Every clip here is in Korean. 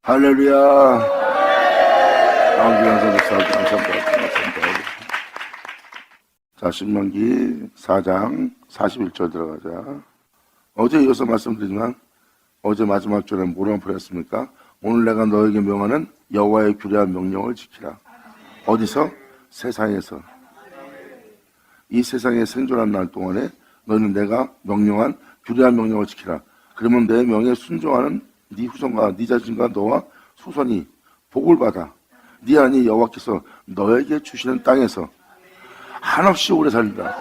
할렐루야. 감사합니다. 자, 신명기 4장 41절 들어가자. 어제 이어서 말씀드리지만 어제 마지막 절에 뭐라고 표현했습니까? 오늘 내가 너에게 명하는 여호와의 규례와 명령을 지키라. 어디서? 세상에서. 이 세상에 생존한 날 동안에 너희는 내가 명령한 규례와 명령을 지키라. 그러면 내 명에 순종하는 네 후손과 네 자신과 너와 후손이 복을 받아 네 하나님 여호와께서 너에게 주시는 땅에서 한없이 오래 살리라.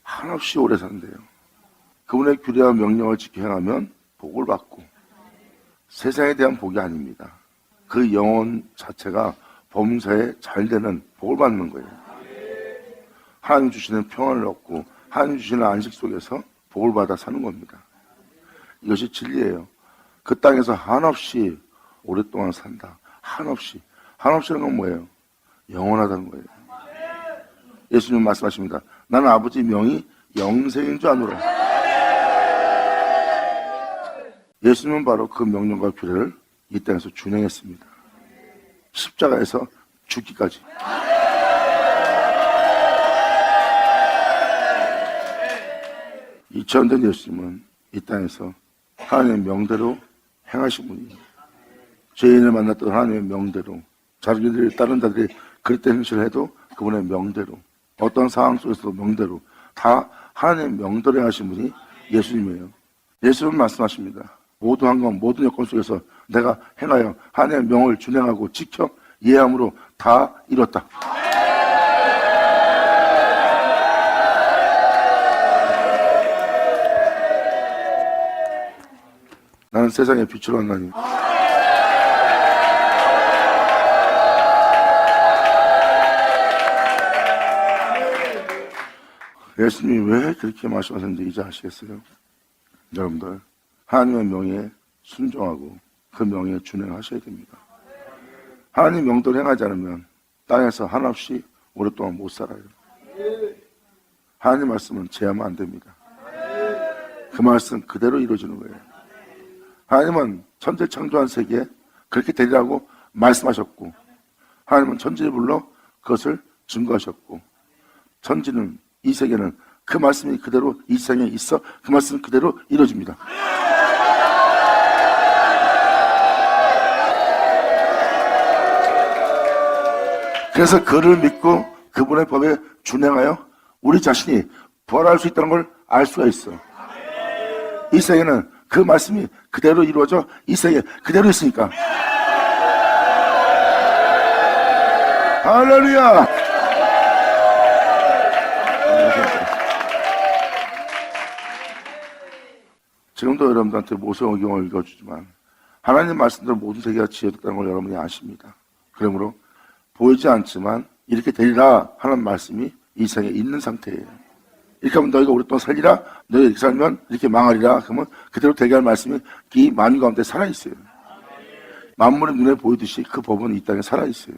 한없이 오래 산대요. 그분의 규례와 명령을 지켜 행하면 복을 받고, 세상에 대한 복이 아닙니다. 그 영혼 자체가 범사에 잘 되는 복을 받는 거예요. 하나님 주시는 평안을 얻고 하나님 주시는 안식 속에서 복을 받아 사는 겁니다. 이것이 진리예요. 그 땅에서 한없이 오랫동안 산다. 한없이라는 건 뭐예요? 영원하다는 거예요. 예수님 말씀하십니다. 나는 아버지 명이 영생인 줄 아노라. 예수님은 바로 그 명령과 규례를 이 땅에서 준행했습니다. 십자가에서 죽기까지. 이천된 예수님은 이 땅에서 하나님의 명대로 행하신 분이에요. 죄인을 만났던 하나님의 명대로, 자기들이 다른 자들이 그릇된 행실을 해도 그분의 명대로, 어떤 상황 속에서도 명대로 다 하나님의 명대로 행하신 분이 예수님이에요. 예수님은 말씀하십니다. 모든 환경, 모든 여건 속에서 내가 행하여 하나님의 명을 준행하고 지켜 예함으로 다 이뤘다. 나는 세상의 빛으로 왔나니 예수님이 왜 그렇게 말씀하셨는지 이제 아시겠어요? 여러분들 하나님의 명예에 순종하고 그 명예에 준행하셔야 됩니다. 하나님 명대로 행하지 않으면 땅에서 한없이 오랫동안 못 살아요. 하나님 말씀은 제하면 안 됩니다. 그 말씀 그대로 이루어지는 거예요. 하나님은 천지를 창조한 세계에 그렇게 되리라고 말씀하셨고, 하나님은 천지를 불러 그것을 증거하셨고, 천지는, 이 세계는 그 말씀이 그대로 이 세상에 있어 그 말씀은 그대로 이루어집니다. 그래서 그를 믿고 그분의 법에 준행하여 우리 자신이 부활할 수 있다는 걸 알 수가 있어. 이 세계는 그 말씀이 그대로 이루어져 이 세계에 그대로 있으니까. 할렐루야. 지금도 여러분들한테 모세오경을 읽어주지만 하나님 말씀대로 모든 세계가 지어졌다는 걸 여러분이 아십니다. 그러므로 보이지 않지만 이렇게 되리라 하는 말씀이 이 세상에 있는 상태예요. 이렇게 하면 너희가 오랫동안 살리라, 너희가 이렇게 살면 이렇게 망하리라. 그러면 그대로 되게 할 말씀이 이 만유 가운데 살아있어요. 만물의 눈에 보이듯이 그 법은 이 땅에 살아있어요.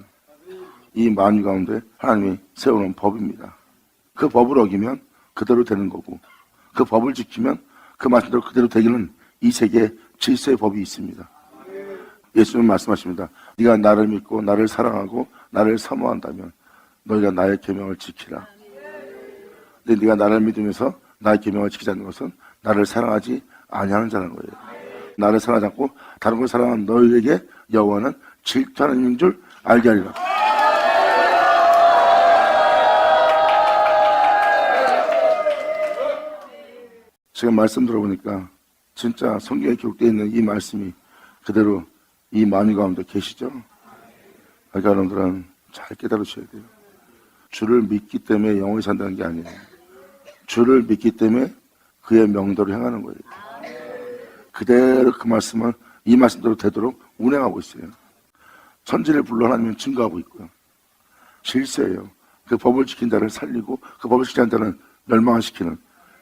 이 만유 가운데 하나님이 세우는 법입니다. 그 법을 어기면 그대로 되는 거고, 그 법을 지키면 그 말씀대로 그대로 되기는 이 세계에 질서의 법이 있습니다. 예수님은 말씀하십니다. 네가 나를 믿고 나를 사랑하고 나를 사모한다면 너희가 나의 계명을 지키라. 근데 네가 나를 믿으면서 나의 계명을 지키지 않는 것은 나를 사랑하지 아니하는 자라는 거예요. 나를 사랑하지 않고 다른 걸 사랑하는 너희에게 여호와는 질투하는 이인 줄 알게 하리라. 지금 말씀 들어보니까 진짜 성경에 기록되어 있는 이 말씀이 그대로 이 만유 가운데 계시죠? 그러니까 여러분들은 잘 깨달으셔야 돼요. 주를 믿기 때문에 영원히 산다는 게 아니에요. 주를 믿기 때문에 그의 명대로 행하는 거예요. 그대로 그 말씀을 이 말씀대로 되도록 운행하고 있어요. 천지를 불러 하나님은 증거하고 있고요. 질서예요. 그 법을 지킨 자를 살리고 그 법을 지키지 않는 자는 멸망시키는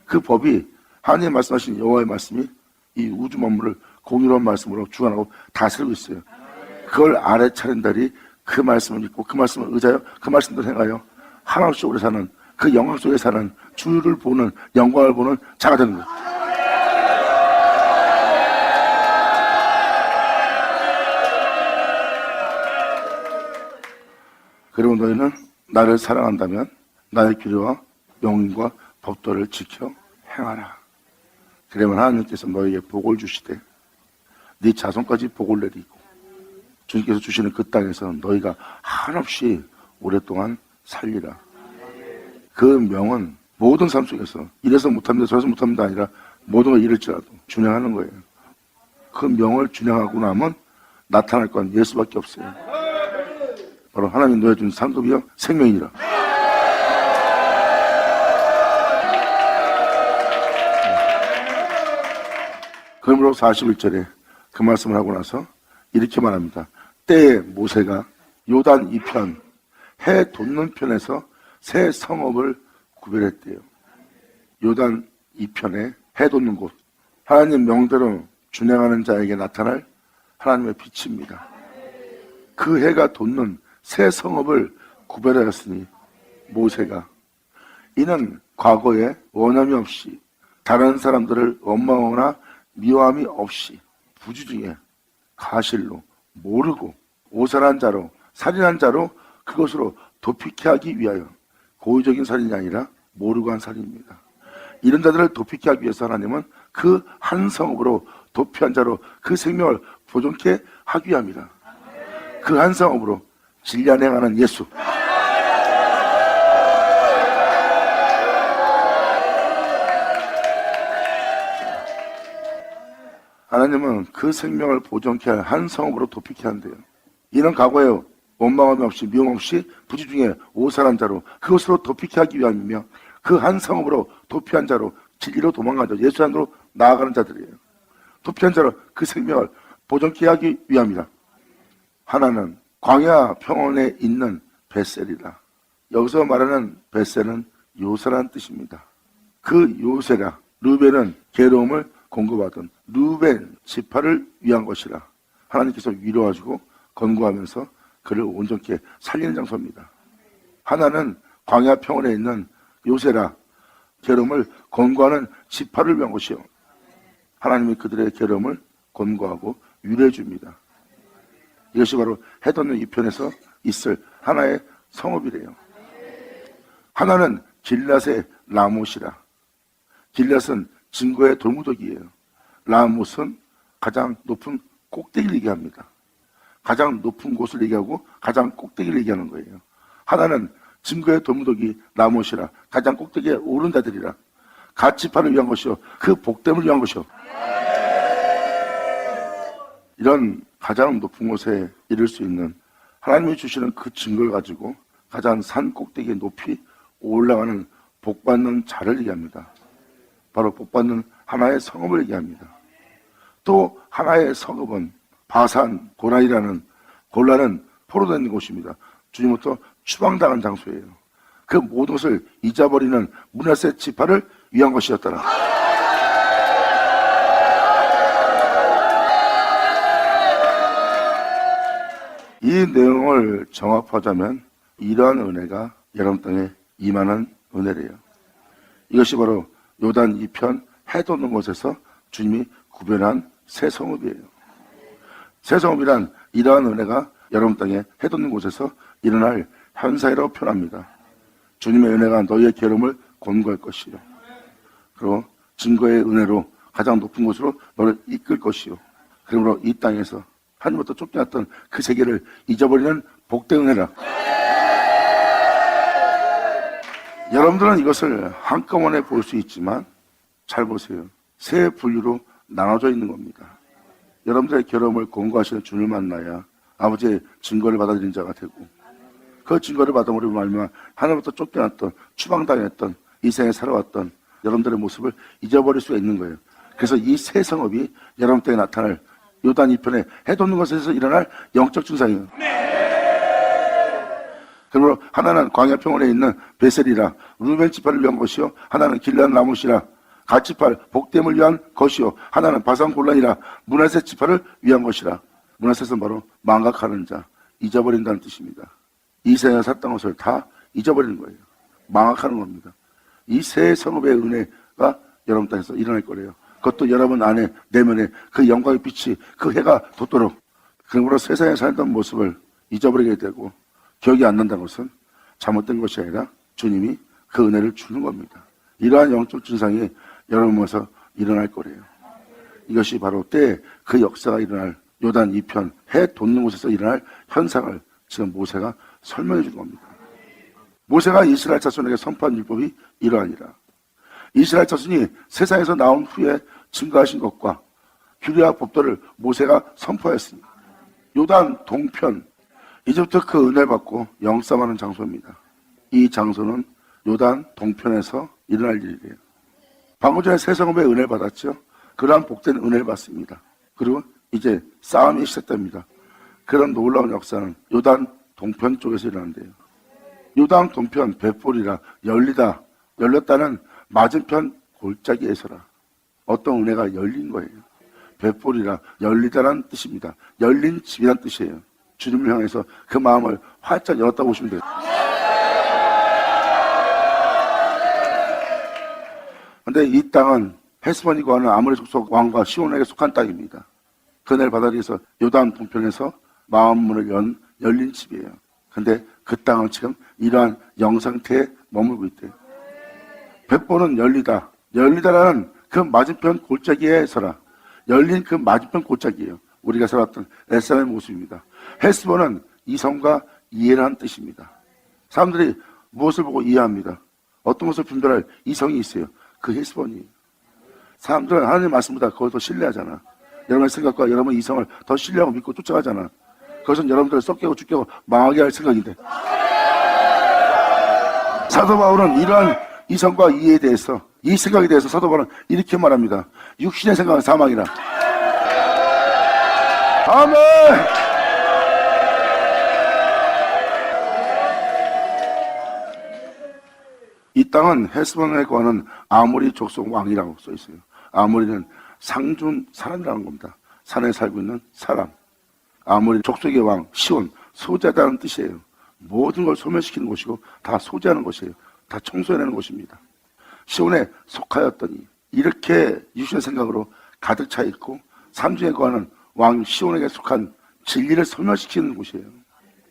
그 법이 하나님 말씀하신 여호와의 말씀이 이 우주 만물을 공유로운 말씀으로 주관하고 다스리고 있어요. 그걸 알아차린 자들이 그 말씀을 믿고 그 말씀을 의지하여 그 말씀대로 행하여 한없이 오래 사는 그 영광 속에 사는 주를 보는 영광을 보는 자가 되는 거예요. 그리고 너희는 나를 사랑한다면 나의 규례와 명령과 법도를 지켜 행하라. 그러면 하나님께서 너희에게 복을 주시되 네 자손까지 복을 내리고 주님께서 주시는 그 땅에서 너희가 한없이 오랫동안 살리라. 그 명은 모든 삶 속에서 이래서 못합니다 저래서 못합니다 아니라 모든 걸 잃을지라도 준행하는 거예요. 그 명을 준행하고 나면 나타날 건 예수밖에 없어요. 바로 하나님 너희에 준 상급이요 생명이니라. 그러므로 41절에 그 말씀을 하고 나서 이렇게 말합니다. 때에 모세가 요단 이편 해 돋는 편에서 새 성읍을 구별했대요. 요단 이편에 해 돋는 곳, 하나님 명대로 준행하는 자에게 나타날 하나님의 빛입니다. 그 해가 돋는 새 성읍을 구별하였으니 모세가 이는 과거에 원함이 없이 다른 사람들을 원망하거나 미워함이 없이 부주중에 가실로 모르고 오살한 자로 살인한 자로 그것으로 도피케 하기 위하여 고의적인 살인이 아니라 모르고 한 살인입니다. 이런 자들을 도피케 하기 위해서 하나님은 그 한 성읍으로 도피한 자로 그 생명을 보존케 하기 위함이다. 그 한 성읍으로 진리안 행하는 예수. 하나님은 그 생명을 보존케 할 한 성읍으로 도피케 한대요. 이는 과거에 원망함이 없이 미움 없이 부지 중에 오살한 자로 그것으로 도피케 하기 위함이며 그 한 성읍으로 도피한 자로 진리로 도망간 자 예수 안으로 나아가는 자들이에요. 도피한 자로 그 생명을 보존케 하기 위함이다. 하나는 광야 평원에 있는 벳셀이다. 여기서 말하는 벳셀은 요새라는 뜻입니다. 그 요새라 르벤은 괴로움을 공급하던 르벤 지파를 위한 것이라. 하나님께서 위로하시고 권고하면서 그를 온전케 살리는 장소입니다. 하나는 광야 평원에 있는 요새라 괴로움을 권고하는 지파를 위한 것이요. 하나님이 그들의 괴로움을 권고하고 위로해 줍니다. 이것이 바로 해 돋는 이 편에서 있을 하나의 성읍이래요. 하나는 길랏의 라못이라. 길랏은 증거의 돌무더기예요. 라못은 가장 높은 꼭대기를 얘기합니다. 가장 높은 곳을 얘기하고 가장 꼭대기를 얘기하는 거예요. 하나는 증거의 돌무더기 라못이라. 가장 꼭대기에 오른 자들이라. 갓지파를 위한 것이요 그 복됨을 위한 것이요. 이런 가장 높은 곳에 이를 수 있는 하나님이 주시는 그 증거를 가지고 가장 산 꼭대기에 높이 올라가는 복받는 자를 얘기합니다. 바로 복받는 하나의 성읍을 얘기합니다. 또 하나의 성읍은 바산 골란은 포로된 곳입니다. 주님부터 추방당한 장소예요. 그 모든 것을 잊어버리는 므낫세 지파를 위한 것이었더라. 이 내용을 정합하자면 이러한 은혜가 여러분 땅에 임하는 은혜래요. 이것이 바로 요단 이편 해 돋는 곳에서 주님이 구별한 새 성읍이에요. 새 성읍이란 이러한 은혜가 여러분 땅에 해 돋는 곳에서 일어날 현상이라고 표현합니다. 주님의 은혜가 너희의 괴로움을 권고할 것이요. 그리고 증거의 은혜로 가장 높은 곳으로 너를 이끌 것이요. 그러므로 이 땅에서 하나님부터 쫓겨났던 그 세계를 잊어버리는 복된 은혜라. 여러분들은 이것을 한꺼번에 볼 수 있지만 잘 보세요. 세 분류로 나눠져 있는 겁니다. 여러분들의 괴로움을 권고하시는 주를 만나야 아버지의 증거를 받아들인 자가 되고 그 증거를 받아들이고 말면 하나님부터 쫓겨났던 추방당했던 이 생에 살아왔던 여러분들의 모습을 잊어버릴 수가 있는 거예요. 그래서 이 새 성읍이 여러분 때에 나타날 요단 이편에 해 돋는 것에서 일어날 영적 증상이에요. 그러므로 하나는 광야 평원에 있는 베셀이라 루벤 지파를 위한 것이요 하나는 길랏 라못이라 갓 지파 복됨을 위한 것이요 하나는 바산 골란이라 므낫세 지파를 위한 것이라. 므낫세는 바로 망각하는 자, 잊어버린다는 뜻입니다. 이 세상에 샀던 것을 다 잊어버리는 거예요. 망각하는 겁니다. 이 새 성읍의 은혜가 여러분 땅에서 일어날 거래요. 그것도 여러분 안에 내면에 그 영광의 빛이 그 해가 돋도록. 그러므로 세상에 살던 모습을 잊어버리게 되고 기억이 안 난다는 것은 잘못된 것이 아니라 주님이 그 은혜를 주는 겁니다. 이러한 영적 증상이 여러분 몸에서 일어날 거래요. 이것이 바로 때에 그 역사가 일어날 요단 이편 해 돋는 곳에서 일어날 현상을 지금 모세가 설명해 준 겁니다. 모세가 이스라엘 자손에게 선포한 율법이 이러하니라. 이스라엘 자손이 세상에서 나온 후에 증거하신 것과 규례와 법도를 모세가 선포했으니 요단 동편, 이제부터 그 은혜를 받고 영싸움하는 장소입니다. 이 장소는 요단 동편에서 일어날 일이에요. 방금 전에 새 성읍의 은혜를 받았죠. 그러한 복된 은혜를 받습니다. 그리고 이제 싸움이 시작됩니다. 그런 놀라운 역사는 요단 동편 쪽에서 일어난대요. 요단 동편 벳볼이라 열리다, 열렸다는 맞은편 골짜기에서라. 어떤 은혜가 열린 거예요. 벳볼이라 열리다라는 뜻입니다. 열린 집이란 뜻이에요. 주님을 향해서 그 마음을 활짝 열었다고 보시면 돼요. 그런데 이 땅은 헤스본이 거하는 아모리 족속 왕과 시온에게 속한 땅입니다. 그 은혜를 받아들이 위해서 요단 동편에서 마음문을 연 열린 집이에요. 근데 그 땅은 지금 이러한 영상태에 머물고 있대요. 벳볼은 열리다. 열리다라는 그 맞은편 골짜기에 서라. 열린 그 맞은편 골짜기예요. 우리가 살았던 에사의 모습입니다. 헤스본은 이성과 이해를 한 뜻입니다. 사람들이 무엇을 보고 이해합니다. 어떤 것을 분별할 이성이 있어요. 그 헤스본이에요. 사람들은 하나님의 말씀보다 그걸 더 신뢰하잖아. 여러분의 생각과 여러분의 이성을 더 신뢰하고 믿고 쫓아가잖아. 그것은 여러분들을 썩게 죽게 망하게 할 생각인데, 사도 바울은 이러한 이성과 이해에 대해서, 이 생각에 대해서 사도 바울은 이렇게 말합니다. 육신의 생각은 사망이라. 아멘. 이 땅은 헤스본에 거하는 아모리 족속 왕이라고 써 있어요. 아모리는 상준 사람이라는 겁니다. 산에 살고 있는 사람. 아모리 족속의 왕 시온, 소재하다는 뜻이에요. 모든 걸 소멸시키는 곳이고 다 소재하는 곳이에요. 다 청소해내는 곳입니다. 시온에 속하였더니, 이렇게 유신의 생각으로 가득 차 있고 산중에 거하는 왕 시온에게 속한 진리를 소멸시키는 곳이에요.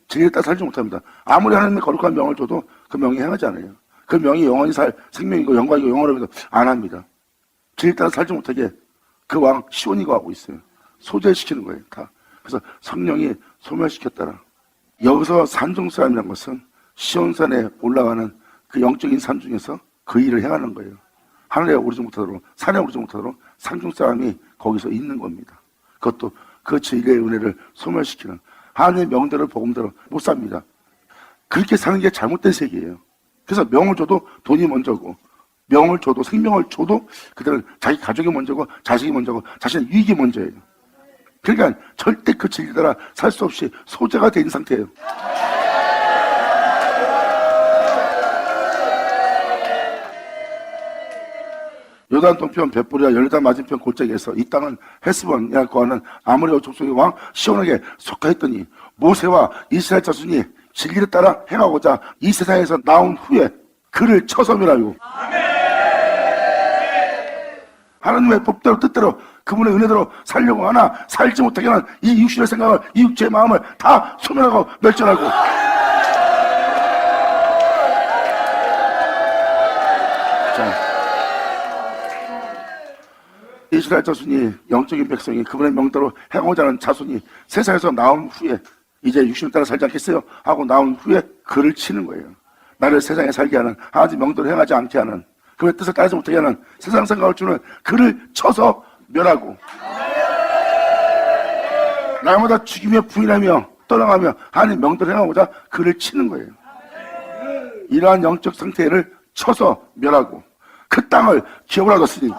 진리를 따라 살지 못합니다. 아무리 하나님의 거룩한 명을 줘도 그 명이 행하지 않아요. 그 명이 영원히 살 생명이고 영광이고 영원하면도 안 합니다. 진리를 따라 살지 못하게 그 왕 시온이 거하고 있어요. 소재시키는 거예요. 다. 그래서 성령이 소멸시켰다라. 여기서 산중 사람이라는 것은 시온산에 올라가는 그 영적인 삶 중에서 그 일을 행하는 거예요. 하늘에 오르지 못하도록, 산에 오르지 못하도록 산중 사람이 거기서 있는 겁니다. 그것도 그 진리의 은혜를 소멸시키는, 하나님의 명대로 복음대로 못 삽니다. 그렇게 사는 게 잘못된 세계예요. 그래서 명을 줘도 돈이 먼저고, 명을 줘도 생명을 줘도 그들은 자기 가족이 먼저고 자식이 먼저고 자신의 유익이 먼저예요. 그러니까 절대 그 진리 따라 살 수 없이 소재가 된 상태예요. 요단 동편 벳볼이와 열단 맞은편 골짜기에서 이 땅은 헤스본이라고 하는 아모리 족속의 왕 시온에게 속하였더니, 모세와 이스라엘 자손이 진리를 따라 행하고자 이 세상에서 나온 후에 그를 쳐서 멸하고, 하나님의 법대로 뜻대로 그분의 은혜대로 살려고 하나 살지 못하게 하는 이 육신의 생각을, 이 육체의 마음을 다 소멸하고 멸절하고, 자, 이스라엘 자손이, 영적인 백성이 그분의 명대로 행하고자 하는 자손이 세상에서 나온 후에 이제 육신을 따라 살지 않겠어요? 하고 나온 후에 그를 치는 거예요. 나를 세상에 살게 하는, 하나님 명대로 행하지 않게 하는, 그의 뜻을 따르지 못하게 하는 세상 생각을 주는 그를 쳐서 멸하고, 날마다 죽이며 부인하며 떠나가며 하나님 명대로 행하고자 그를 치는 거예요. 이러한 영적 상태를 쳐서 멸하고 그 땅을 기업을 얻었으니,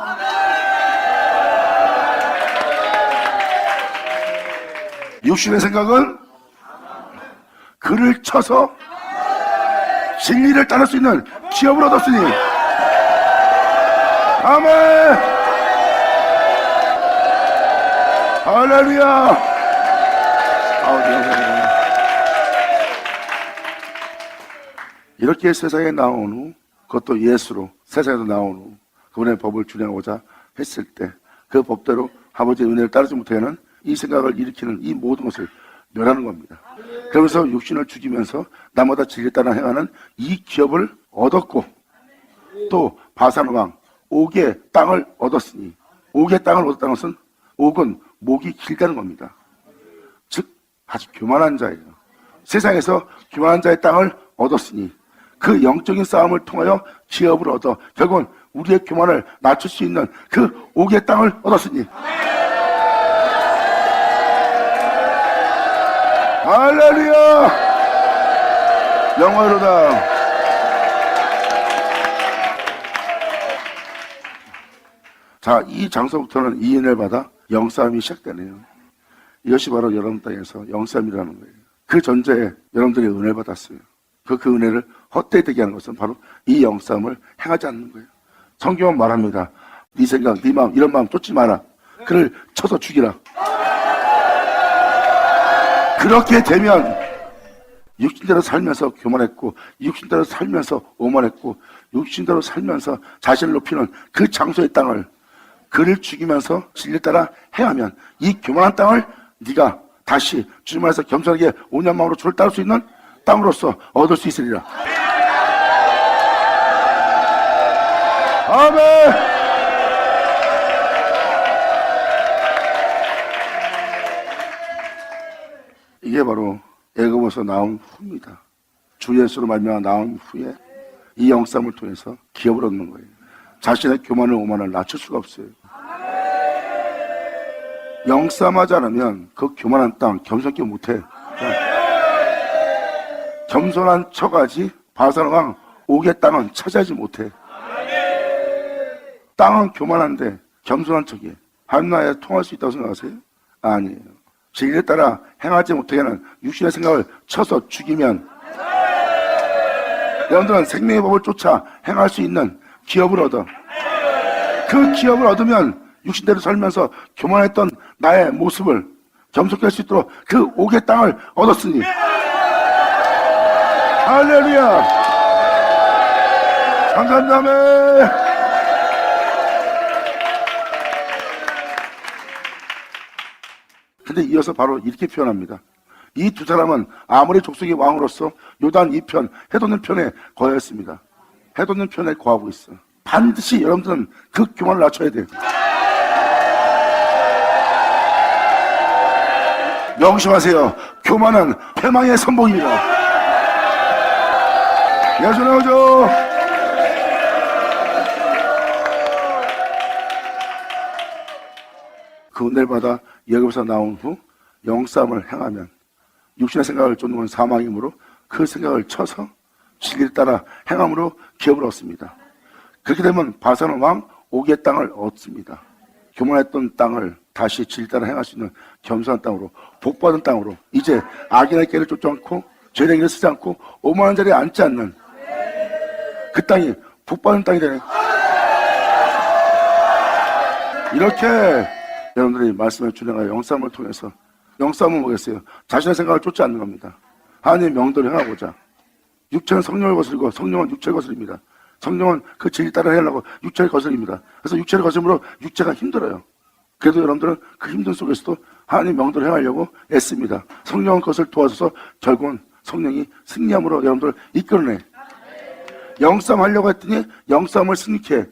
육신의 생각은 그를 쳐서 진리를 따를 수 있는 기업을 얻었으니, 아멘. 할렐루야. 이렇게 세상에 나온 후, 그것도 예수로 세상에서 나온 후 그분의 법을 준행하고자 했을 때 그 법대로 아버지의 은혜를 따르지 못하는 이 생각을 일으키는 이 모든 것을 멸하는 겁니다. 그러면서 육신을 죽이면서 나마다 진리에 따라 행하는 이 기업을 얻었고, 또 바산 왕 옥의 땅을 얻었으니, 옥의 땅을 얻었다는 것은 옥은 목이 길다는 겁니다. 즉 아주 교만한 자예요. 세상에서 교만한 자의 땅을 얻었으니 그 영적인 싸움을 통하여 기업을 얻어 결국은 우리의 교만을 낮출 수 있는 그 옥의 땅을 얻었으니, 할렐루야! 영화로다. 자, 이 장소부터는 이 은혜를 받아 영싸움이 시작되네요. 이것이 바로 여러분 땅에서 영싸움이라는 거예요. 그 전제에 여러분들이 은혜를 받았어요. 그 은혜를 헛되이 되게 하는 것은 바로 이 영싸움을 행하지 않는 거예요. 성경은 말합니다. 네 생각, 네 마음, 이런 마음 쫓지 마라. 그를 쳐서 죽이라. 그렇게 되면 육신대로 살면서 교만했고, 육신대로 살면서 오만했고, 육신대로 살면서 자신을 높이는 그 장소의 땅을 그를 죽이면서 진리에 따라 행하면 이 교만한 땅을 네가 다시 주님 안에서 겸손하게 온유한 마음으로 주를 따를 수 있는 땅으로서 얻을 수 있으리라. 아멘. 이게 바로 애굽에서 나온 후입니다. 주 예수로 말미암아 나온 후에 이 영싸움을 통해서 기업을 얻는 거예요. 자신의 교만을 오만을 낮출 수가 없어요. 영싸움하지 않으면 그 교만한 땅 겸손케 못해. 겸손한 척하지 바산 왕 옥의 땅은 차지하지 못해. 땅은 교만한데 겸손한 척이에요. 한나라에 통할 수 있다고 생각하세요? 아니에요. 진리에 따라 행하지 못하게 하는 육신의 생각을 쳐서 죽이면 여러분들은 생명의 법을 쫓아 행할 수 있는 기업을 얻어. 그 기업을 얻으면 육신대로 살면서 교만했던 나의 모습을 겸손케 할 수 있도록 그 옥의 땅을 얻었으니, 할렐루야! 감사합니다. 근데 이어서 바로 이렇게 표현합니다. 이 두 사람은 아모리 족속의 왕으로서 요단 2편 해돋는 편에 거하였습니다. 해돋는 편에 거하고 있어. 반드시 여러분들은 그 교만을 낮춰야 돼요. 명심하세요. 교만은 패망의 선봉입니다. 예수 나오죠. 그 은혜를 받아 여기서 나온 후 영싸움을 행하면 육신의 생각을 쫓는 건 사망이므로 그 생각을 쳐서 진리를 따라 행함으로 기업을 얻습니다. 그렇게 되면 바산 왕 옥의 땅을 얻습니다. 교만했던 땅을 다시 진리 따라 행할 수 있는 겸손한 땅으로, 복받은 땅으로, 이제 악인의 길을 쫓지 않고 죄의 길을 쓰지 않고 오만한 자리에 앉지 않는 그 땅이 복받은 땅이 되네. 이렇게 여러분들이 말씀을 준행하여 영싸움을 통해서, 영싸움은 뭐겠어요? 자신의 생각을 쫓지 않는 겁니다. 하나님의 명도를 행하고자. 육체는 성령을 거스리고 성령은 육체를 거스립니다. 성령은 그 진리 따라 해야하고 육체를 거스립니다. 그래서 육체를 거스림으로 육체가 힘들어요. 그래도 여러분들은 그 힘든 속에서도 하나님 명도를 행하려고 애씁니다. 성령은 그것을 도와줘서 결국은 성령이 승리함으로 여러분들을 이끌어내. 영싸움 하려고 했더니 영싸움을 승리케 해.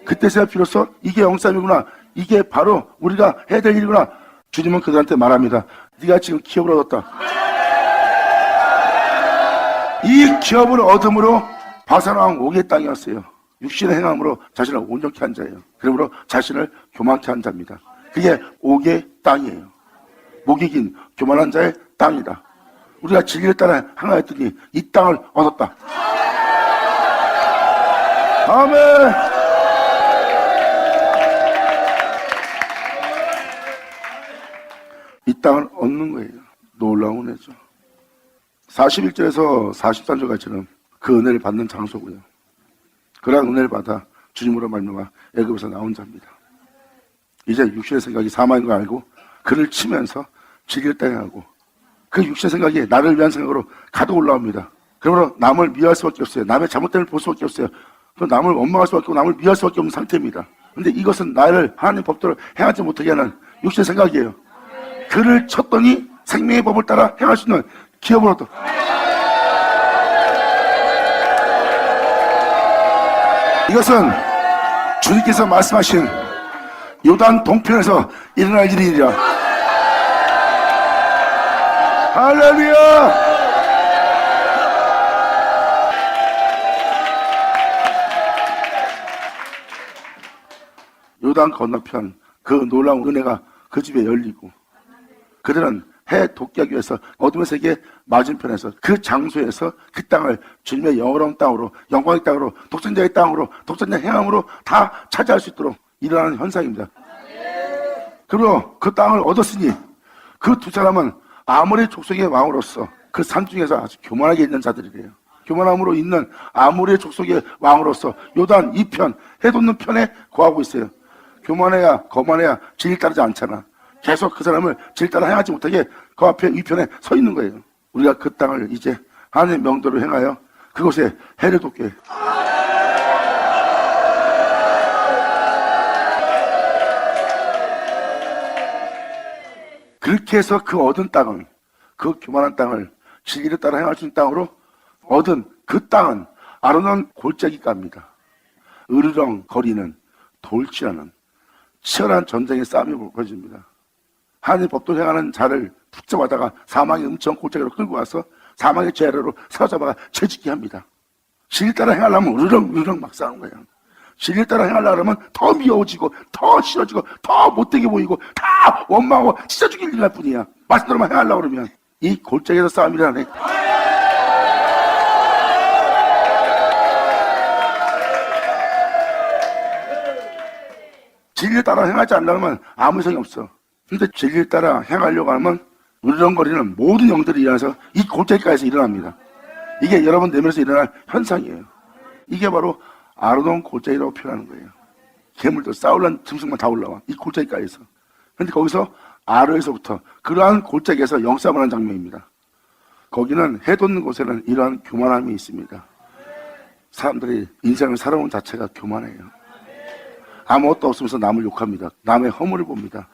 그때서야 비로소 이게 영싸움이구나, 이게 바로 우리가 해야 될 일이구나. 주님은 그들한테 말합니다. 네가 지금 기업을 얻었다. 이 기업을 얻음으로 바산 왕 옥의 땅이었어요. 육신의 행함으로 자신을 온전케 한 자예요. 그러므로 자신을 교만케 한 자입니다. 그게 옥의 땅이에요. 목이 긴 교만한 자의 땅이다. 우리가 진리를 따라 행하였더니 이 땅을 얻었다. 아멘. 이 땅을 얻는 거예요. 놀라운 은혜죠. 41절에서 43절까지는 그 은혜를 받는 장소고요. 그러한 은혜를 받아 주님으로 말미암아 애굽에서 나온 자입니다. 이제 육신의 생각이 사망인 걸 알고 그를 치면서 진리를 따라하고 그 육신의 생각이 나를 위한 생각으로 가득 올라옵니다. 그러므로 남을 미워할 수밖에 없어요. 남의 잘못됨을 볼 수밖에 없어요. 그럼 남을 원망할 수밖에 없고 남을 미워할 수밖에 없는 상태입니다. 근데 이것은 나를 하나님 법대로 행하지 못하게 하는 육신의 생각이에요. 그를 쳤더니 생명의 법을 따라 행할 수 있는 기업을 얻어. 이것은 주님께서 말씀하신 요단 동편에서 일어날 일이라. 할렐루야! 요단 건너편 그 놀라운 은혜가 그 집에 열리고 그들은 해 돕기 위해서 어둠의 세계 맞은편에서 그 장소에서 그 땅을 주님의 영원한 땅으로, 영광의 땅으로, 독생자의 땅으로, 독생자의 행함으로 다 차지할 수 있도록 일어나는 현상입니다. 그리고 그 땅을 얻었으니 그 두 사람은 아모리 족속의 왕으로서 그 산 중에서 아주 교만하게 있는 자들이래요. 교만함으로 있는 아모리 족속의 왕으로서 요단 2편, 해돋는 편에 거하고 있어요. 교만해야 거만해야 진리 따르지 않잖아. 계속 그 사람을 진리 따라 행하지 못하게 그 앞에 위편에 서 있는 거예요. 우리가 그 땅을 이제 하나님의 명도로 행하여 그곳에 해를 돕게 해요. 그렇게 해서 그 얻은 땅을, 그 교만한 땅을 진리를 따라 행할 수 있는 땅으로 얻은 그 땅은 아르논 골짜기가입니다. 으르렁 거리는 돌지라는 치열한 전쟁의 싸움이 벌어집니다. 하나님 법도를 행하는 자를 붙잡아다가 사망의 음청 골짜기로 끌고 와서 사망의 죄아래로 사로잡아가 죄짓게 합니다. 진리 따라 행하려면 으르렁 막 싸우는 거예요. 진리 따라 행하려면 더 미워지고 더 싫어지고 더 못되게 보이고 다 원망하고 찢어 죽일 일할 뿐이야. 말씀대로만 행하려고 그러면 이 골짜기에서 싸움이 일어나네. 진리를 따라 행하지 않으려면 아무 이상이 없어. 근데 진리를 따라 행하려고 하면 으르렁거리는 모든 영들이 일어나서 이 골짜기가에서 일어납니다. 이게 여러분 내면에서 일어날 현상이에요. 이게 바로 아르논 골짜기라고 표현하는 거예요. 괴물들 싸우려는 짐승만 다 올라와. 이 골짜기가에서. 근데 거기서 아르에서부터 그러한 골짜기에서 영싸움을 하는 장면입니다. 거기는 해 돋는 곳에는 이러한 교만함이 있습니다. 사람들이 인생을 살아온 자체가 교만해요. 아무것도 없으면서 남을 욕합니다. 남의 허물을 봅니다.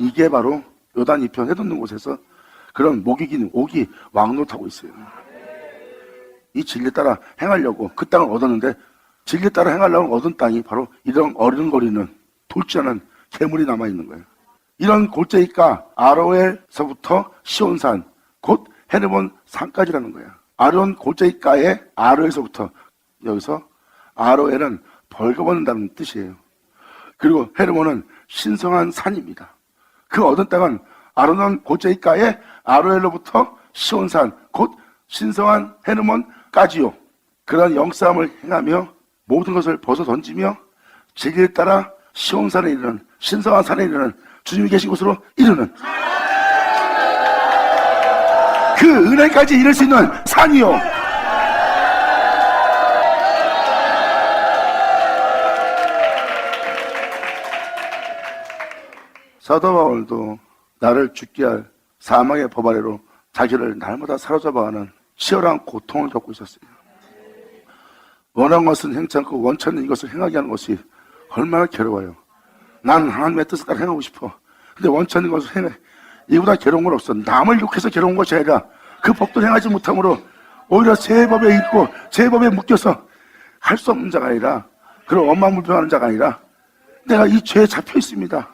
이게 바로 요단 2편 해 돋는 곳에서 그런 목이긴 옥이 왕노릇하고 있어요. 이 진리 따라 행하려고 그 땅을 얻었는데 진리 따라 행하려고 얻은 땅이 바로 이런 어른거리는 돌지않은 괴물이 남아있는 거예요. 이런 골짜기가 아로엘서부터 시온산 곧 헤르몬 산까지라는 거예요. 아론 골짜기가의 아로엘서부터 여기서 아로엘은 벌거벗는다는 뜻이에요. 그리고 헤르몬은 신성한 산입니다. 그 얻은 땅은 아르논 골짜기가의 아로엘로부터 시온산 곧 신성한 헤르몬까지요. 그런 영싸움을 행하며 모든 것을 벗어 던지며 진리를 따라 시온산에 이르는 신성한 산에 이르는 주님이 계신 곳으로 이르는 그 은혜까지 이룰 수 있는 산이요. 사도 바울도 나를 죽게 할 사망의 법 아래로 자기를 날마다 사로잡아가는 치열한 고통을 겪고 있었어요. 원하는 것은 행치 않고 원치 않는 이것을 행하게 하는 것이 얼마나 괴로워요. 난 하나님의 뜻을 따라 행하고 싶어. 근데 원치 않는 것을 행해. 이보다 괴로운 건 없어. 남을 욕해서 괴로운 것이 아니라 그 법도 행하지 못함으로 오히려 제 법에 있고 제 법에 묶여서 할 수 없는 자가 아니라 그런 원망불평하는 자가 아니라 내가 이 죄에 잡혀 있습니다.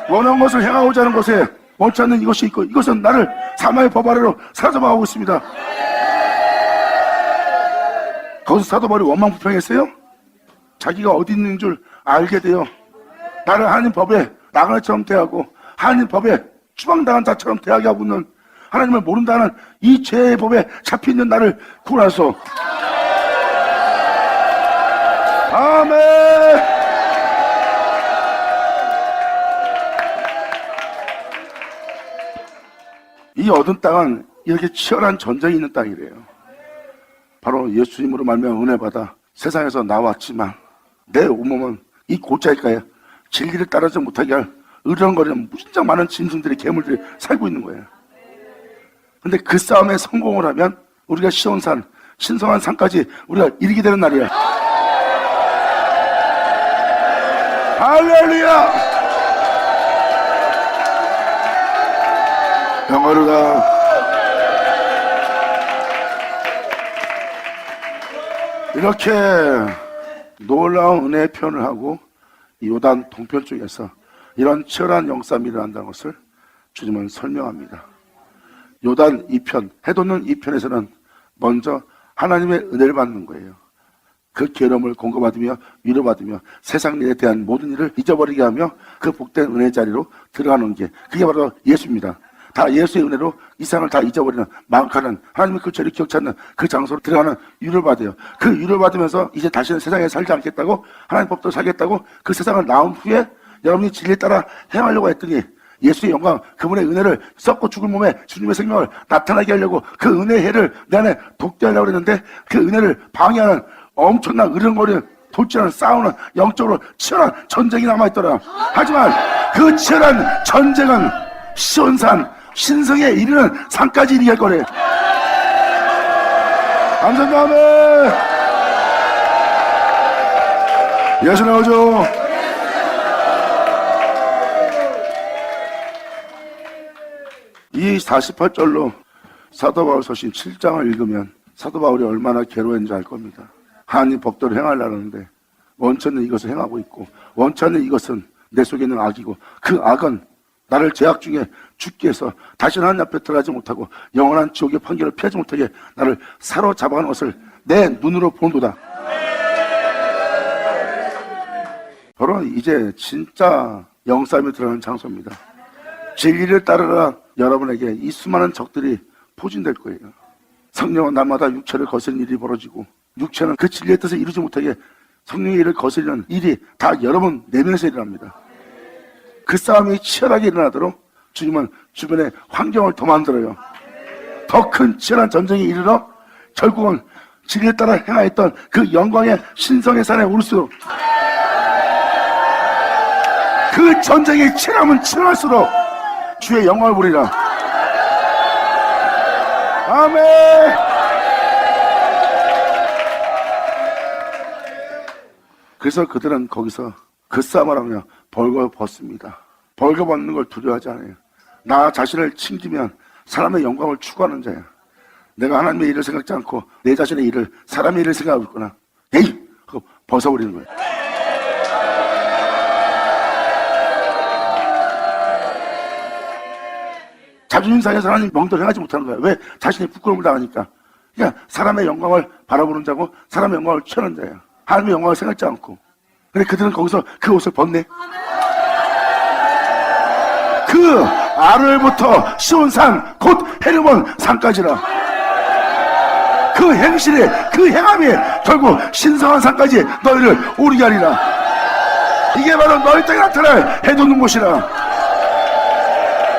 원하는 것을 행하고자 하는 것에 원치 않는 이것이 있고 이것은 나를 사망의 법 아래로 사로잡아가고 있습니다. 거기서 사도 바울이 원망불평했어요? 자기가 어디 있는 줄 알게 돼요. 나를 하나님 법에 나그네처럼 대하고 하나님 법에 추방당한 자처럼 대하게 하고 있는 하나님을 모른다는 이 죄의 법에 잡혀있는 나를 구원하소서. 아멘. 이 얻은 땅은 이렇게 치열한 전쟁이 있는 땅이래요. 바로 예수님으로 말미암아 은혜 받아 세상에서 나왔지만 내 온몸은 이 골짜기가에 진리를 따르지 못하게 할 으르렁거리는 무진장 많은 짐승들이 괴물들이 살고 있는 거예요. 근데 그 싸움에 성공을 하면 우리가 시온산, 신성한 산까지 우리가 이르게 되는 날이야. 할렐루야! 영어로가 이렇게 놀라운 은혜의 표현을 하고 요단 동편 쪽에서 이런 치열한 영싸움이 일어난다는 것을 주님은 설명합니다. 요단 2편, 해돋는 2편에서는 먼저 하나님의 은혜를 받는 거예요. 그 괴로움을 공급받으며 위로받으며 세상 일에 대한 모든 일을 잊어버리게 하며 그 복된 은혜 자리로 들어가는 게 그게 바로 예수입니다. 다 예수의 은혜로 이 세상을 다 잊어버리는 망각하는 하나님의 그 죄를 기억치 않는 그 장소로 들어가는 위로를 받아요. 그 위로를 받으면서 이제 다시는 세상에 살지 않겠다고 하나님 법대로 살겠다고 그 세상을 나온 후에 여러분이 진리에 따라 행하려고 했더니 예수의 영광, 그분의 은혜를 썩고 죽을 몸에 주님의 생명을 나타나게 하려고 그 은혜의 해를 내 안에 독대하려고 했는데 그 은혜를 방해하는 엄청난 으르렁거리는 돌진하는 싸우는 영적으로 치열한 전쟁이 남아있더라. 하지만 그 치열한 전쟁은 시온산 신성에 이르는 산까지 이르게 할 거래. 감사합니다. 아멘. 예수 나오죠. 이 48절로 사도 바울 서신 7장을 읽으면 사도 바울이 얼마나 괴로웠는지 알 겁니다. 하나님 법대로 행하려는데 원치 않는 이것을 행하고 있고 원치 않는 이것은 내 속에 있는 악이고 그 악은 나를 죄악 중에 죽게 해서 다시는 하나님 앞에 들어가지 못하고 영원한 지옥의 판결을 피하지 못하게 나를 사로잡아가는 것을 내 눈으로 본도다. 바로 이제 진짜 영싸움이 들어가는 장소입니다. 진리를 따르라. 여러분에게 이 수많은 적들이 포진될 거예요. 성령은 날마다 육체를 거스르는 일이 벌어지고 육체는 그 진리의 뜻을 이루지 못하게 성령의 일을 거스르는 일이 다 여러분 내면에서 일어납니다. 그 싸움이 치열하게 일어나도록 주님은 주변에 환경을 더 만들어요. 더 큰 치열한 전쟁에 이르러 결국은 진리에 따라 행하였던 그 영광의 신성의 산에 오를수록 그 전쟁이 치열하면 치열할수록 주의 영광을 보리라. 아멘. 그래서 그들은 거기서 그 싸움을 하며 벌거벗습니다. 벌거벗는 걸 두려워하지 않아요. 나 자신을 챙기면 사람의 영광을 추구하는 자야. 내가 하나님의 일을 생각지 않고 내 자신의 일을 사람의 일을 생각하고 있구나. 에이! 하고 벗어버리는 거예요. 자존심 상해서 하나님 명도를 행하지 못하는 거예요. 왜? 자신이 부끄러움을 당하니까. 그러니까 사람의 영광을 바라보는 자고 사람의 영광을 취하는 자예요. 하나님의 영광을 생각지 않고. 근데 그들은 거기서 그 옷을 벗네. 그 아로엘부터 시온산 곧 헤르몬 산까지라. 그 행실이 그 행함이 결국 신성한 산까지 너희를 오르게 하리라. 이게 바로 너희 땅에 나타날 해돋는 곳이라.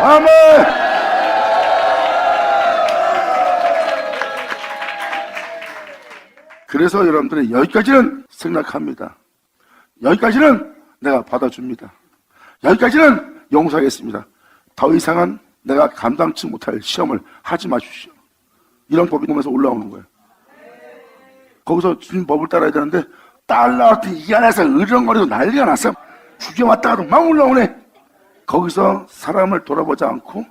아멘. 그래서 여러분들이 여기까지는 생각합니다. 여기까지는 내가 받아줍니다. 여기까지는 용서하겠습니다. 더 이상은 내가 감당치 못할 시험을 하지 마십시오. 이런 법이 보면서 올라오는 거예요. 거기서 주님 법을 따라야 되는데 딸라한테 이 안에서 으르렁거리고 난리가 났어. 죽여왔다가도 막 올라오네. 거기서 사람을 돌아보지 않고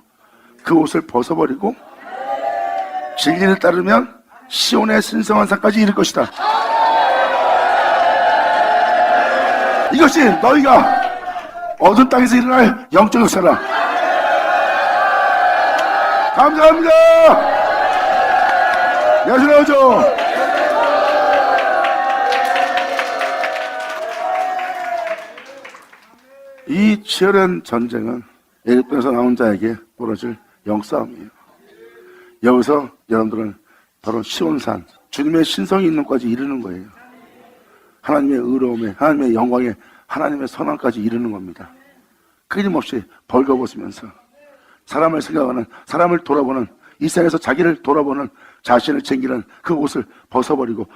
그 옷을 벗어버리고 진리를 따르면 시온의 신성한 산까지 이를 것이다. 이것이 너희가 어두운 땅에서 일어날 영적 역사라. 감사합니다. 예수 나오죠. 이 치열한 전쟁은 애굽에서 나온 자에게 벌어질 영싸움이에요. 여기서 여러분들은 바로 시온산, 주님의 신성이 있는 곳까지 이르는 거예요. 하나님의 의로움에, 하나님의 영광에, 하나님의 선함까지 이르는 겁니다. 끊임없이 벌거벗으면서 사람을 생각하는, 사람을 돌아보는, 이 세상에서 자기를 돌아보는, 자신을 챙기는 그 옷을 벗어버리고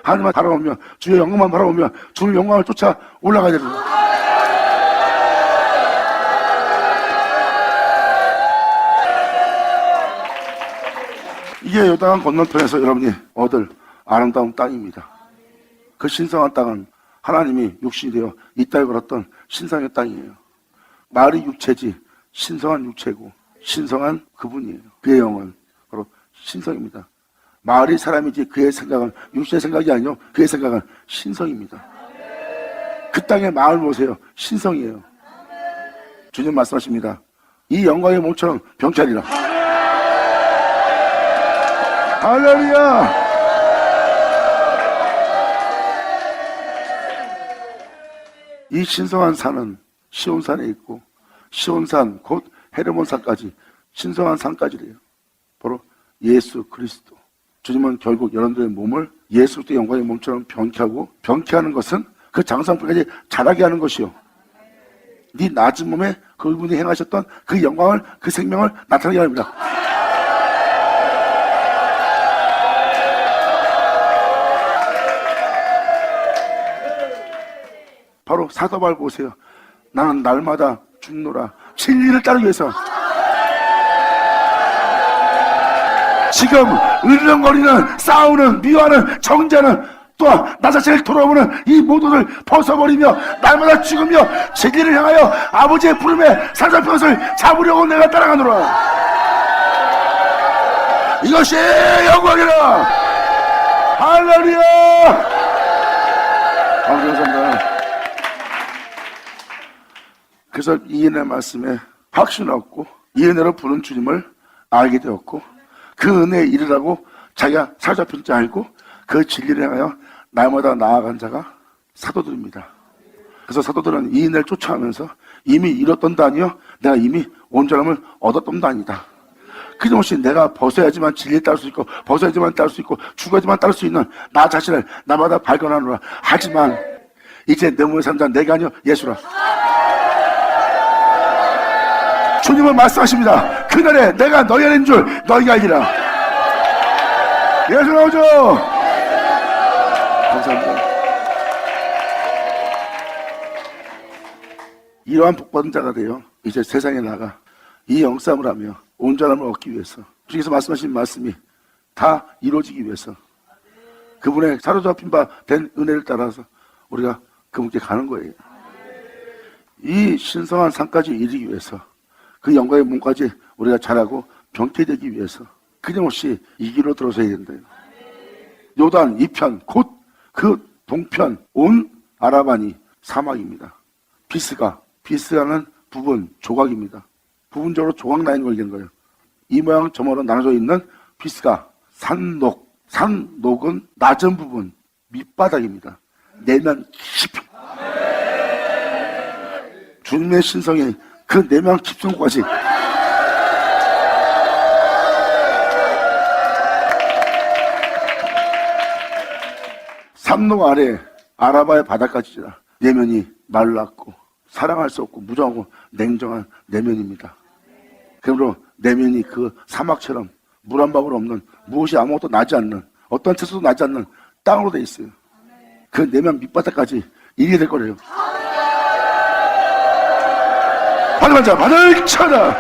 하나님만 바라보며 주의 영광만 바라보며 주의 영광을 쫓아 올라가야 되는 거예요. 이게 요단 건너편에서 여러분이 얻을 아름다운 땅입니다. 그 신성한 땅은 하나님이 육신이 되어 이 땅에 걸었던 신성의 땅이에요. 말이 육체지 신성한 육체고 신성한 그분이에요. 그의 영은 바로 신성입니다. 말이 사람이지 그의 생각은 육체의 생각이 아니요 그의 생각은 신성입니다. 그 땅의 마을 보세요. 신성이에요. 주님 말씀하십니다. 이 영광의 몸처럼 병찰이라. 할렐루야. 이 신성한 산은 시온산에 있고 시온산 곧 헤르몬산까지 신성한 산까지래요. 바로 예수 그리스도. 주님은 결국 여러분들의 몸을 예수 그리스도의 영광의 몸처럼 병케하고 병케하는 것은 그 장성품까지 자라게 하는 것이요. 네 낮은 몸에 그분이 행하셨던 그 영광을 그 생명을 나타나게 합니다. 바로 사도 바울 보세요. 나는 날마다 죽노라. 진리를 따르기 위해서. 지금 으르렁거리는 싸우는 미워하는 정죄는 또한 나 자신을 돌아보는 이 모두를 벗어버리며 날마다 죽으며 진리를 향하여 아버지의 부름에 사자의 것을 잡으려고 내가 따라가노라. 이것이 영광이라. 할렐루야. 감사합니다. 그래서 이 은혜 말씀에 확신을 얻고 이 은혜로 부른 주님을 알게 되었고 그 은혜에 이르라고 자기가 사로잡힌 줄 알고 그 진리를 향하여 날마다 나아간 자가 사도들입니다. 그래서 사도들은 이 은혜를 쫓아가면서 이미 이뤘던도 아니요 내가 이미 온전함을 얻었던도 아니다. 그것이 내가 벗어야지만 진리를 따를 수 있고 벗어야지만 따를 수 있고 죽어야지만 따를 수 있는 나 자신을 날마다 발견하노라. 하지만 이제 내 몸의 삶자 내가 아니요 예수라. 주님은 말씀하십니다. 그날에 내가 너희 안에 있는 줄 너희가 알리라. 예수 나오죠. 감사합니다. 이러한 복받은 자가 되어 이제 세상에 나가 이 영싸움을 하며 온전함을 얻기 위해서 주께서 말씀하신 말씀이 다 이루어지기 위해서 그분의 사로잡힌 바 된 은혜를 따라서 우리가 그분께 가는 거예요. 이 신성한 산까지 이르기 위해서 그 영광의 몸까지 우리가 자라고 병태되기 위해서 끊임없이 이 길로 들어서야 된다. 요단 이편 곧 그 동편 온 아라바니 사막입니다. 비스가는 부분 조각입니다. 부분적으로 조각 라인이 걸린 거예요. 이 모양 저 모양 나눠져 있는 비스가 산녹은 낮은 부분 밑바닥입니다. 내면 깊이 주님의 신성이 그 내면 깊은 곳까지 삼록 아래 아라바의 바다까지라 내면이 말랐고 사랑할 수 없고 무정하고 냉정한 내면입니다. 그러므로 내면이 그 사막처럼 물 한 방울 없는 무엇이 아무것도 나지 않는 어떤 채소도 나지 않는 땅으로 돼 있어요. 그 내면 밑바닥까지 이르게 될 거래요. 받으면 자 받을 쳐라.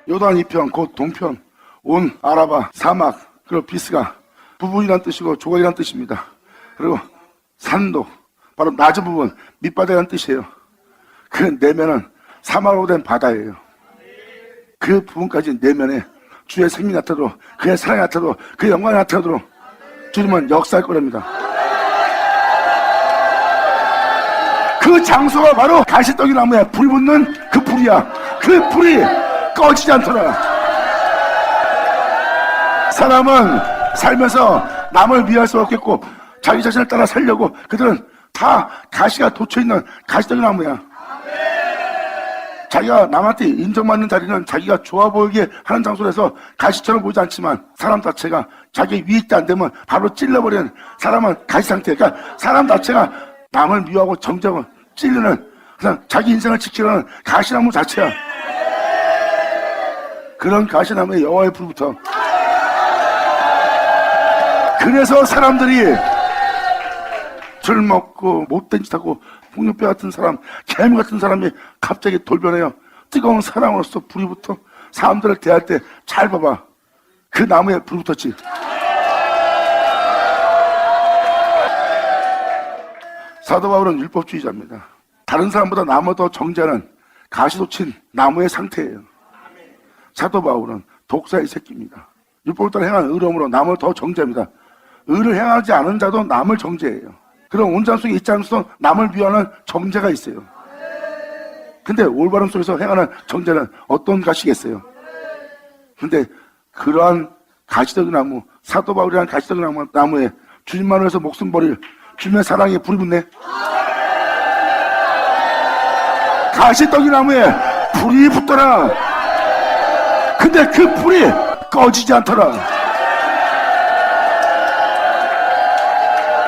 요단 이편 곧 동편 온 아라바 사막 그리고 비스가 부분이란 뜻이고 조각이란 뜻입니다. 그리고 산도 바로 낮은 부분 밑바닥이란 뜻이에요. 그 내면은 사막으로 된 바다예요. 그 부분까지 내면에 주의 생명이 나타나도록 그의 사랑이 나타나도록 그의 영광이 나타나도록 주님은 역사할 거랍니다. 그 장소가 바로 가시떡이 나무에 불 붙는 그 불이야. 그 불이 꺼지지 않더라. 사람은 살면서 남을 미워할 수 없겠고 자기 자신을 따라 살려고 그들은 다 가시가 돋쳐있는 가시떡이 나무야. 자기가 남한테 인정받는 자리는 자기가 좋아 보이게 하는 장소에서 가시처럼 보이지 않지만 사람 자체가 자기 위익도 안 되면 바로 찔러버리는 사람은 가시 상태. 그러니까 사람 자체가 남을 미워하고 정적을 찔르는 그냥 자기 인생을 지키려는 가시나무 자체야. 그런 가시나무의 여호와의 불부터. 그래서 사람들이 술 먹고 못된 짓 하고 폭력배 같은 사람, 개미 같은 사람이 갑자기 돌변해요. 뜨거운 사랑으로서 불이 붙어. 사람들을 대할 때 잘 봐봐. 그 나무에 불이 붙었지. 사도 바울은 율법주의자입니다. 다른 사람보다 나무 더 정죄하는 가시돋친 나무의 상태예요. 사도 바울은 독사의 새끼입니다. 율법을 따라 행하는 의로움으로 남을 더 정죄합니다. 의를 행하지 않은 자도 남을 정죄해요. 그런 온전 속에 있지 않으면서도 남을 미워하는 정죄가 있어요. 근데 올바름 속에서 행하는 정죄는 어떤 가시겠어요? 근데 그러한 가시적인 나무, 사도 바울이라는 가시적인 나무에 주님만을 위해서 목숨 버릴 주님의 사랑에 불이 붙네. 가시떡이 나무에 불이 붙더라. 근데 그 불이 꺼지지 않더라.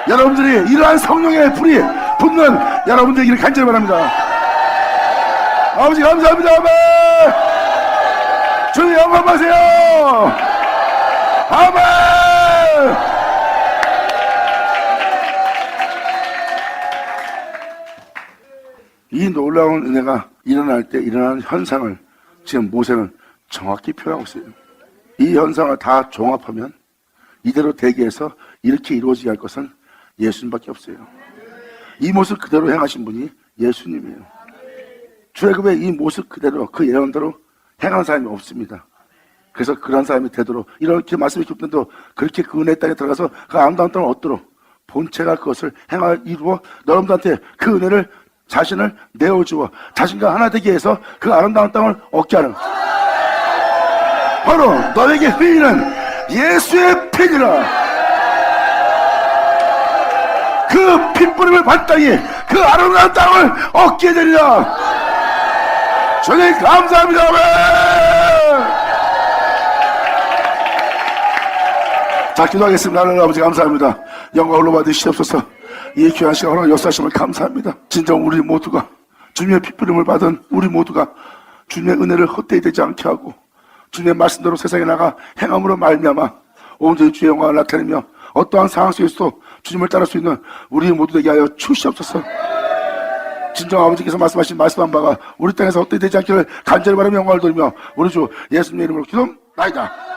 여러분들이 이러한 성령의 불이 붙는 여러분들에게 간절히 바랍니다. 아버지 감사합니다. 아멘. 주님 영광 받으세요. 아멘. 이 놀라운 은혜가 일어날 때 일어나는 현상을 지금 모세는 정확히 표현하고 있어요. 이 현상을 다 종합하면 이대로 대개해서 이렇게 이루어지게 할 것은 예수님밖에 없어요. 이 모습 그대로 행하신 분이 예수님이에요. 출애굽의 이 모습 그대로 그 예언대로 행하는 사람이 없습니다. 그래서 그런 사람이 되도록 이렇게 말씀이 줬는데도 그렇게 그 은혜 땅에 들어가서 그 아름다운 땅을 얻도록 본체가 그것을 이루어 여러분들한테 그 은혜를 자신을 내어주어 자신과 하나 되게 해서 그 아름다운 땅을 얻게 하는 바로 너에게 흘리는 예수의 피니라. 그 핏부림을 받다니 그 아름다운 땅을 얻게 되리라. 주님 감사합니다. 아멘. 자, 기도하겠습니다. 하나님 아버지 감사합니다. 영광을 받으시옵소서. 이 귀한 시간 오늘 역사하심을 감사합니다. 진정 우리 모두가 주님의 핏부림을 받은 우리 모두가 주님의 은혜를 헛되이 되지 않게 하고 주님의 말씀대로 세상에 나가 행함으로 말미암아 온전히 주의 영광을 나타내며 어떠한 상황 속에서도 주님을 따를 수 있는 우리 모두 되게 하여 주시옵소서. 진정 아버지께서 말씀하신 말씀한 바가 우리 땅에서 헛되이 되지 않기를 간절히 바라며 영광을 돌리며 우리 주 예수님의 이름으로 기도합니다.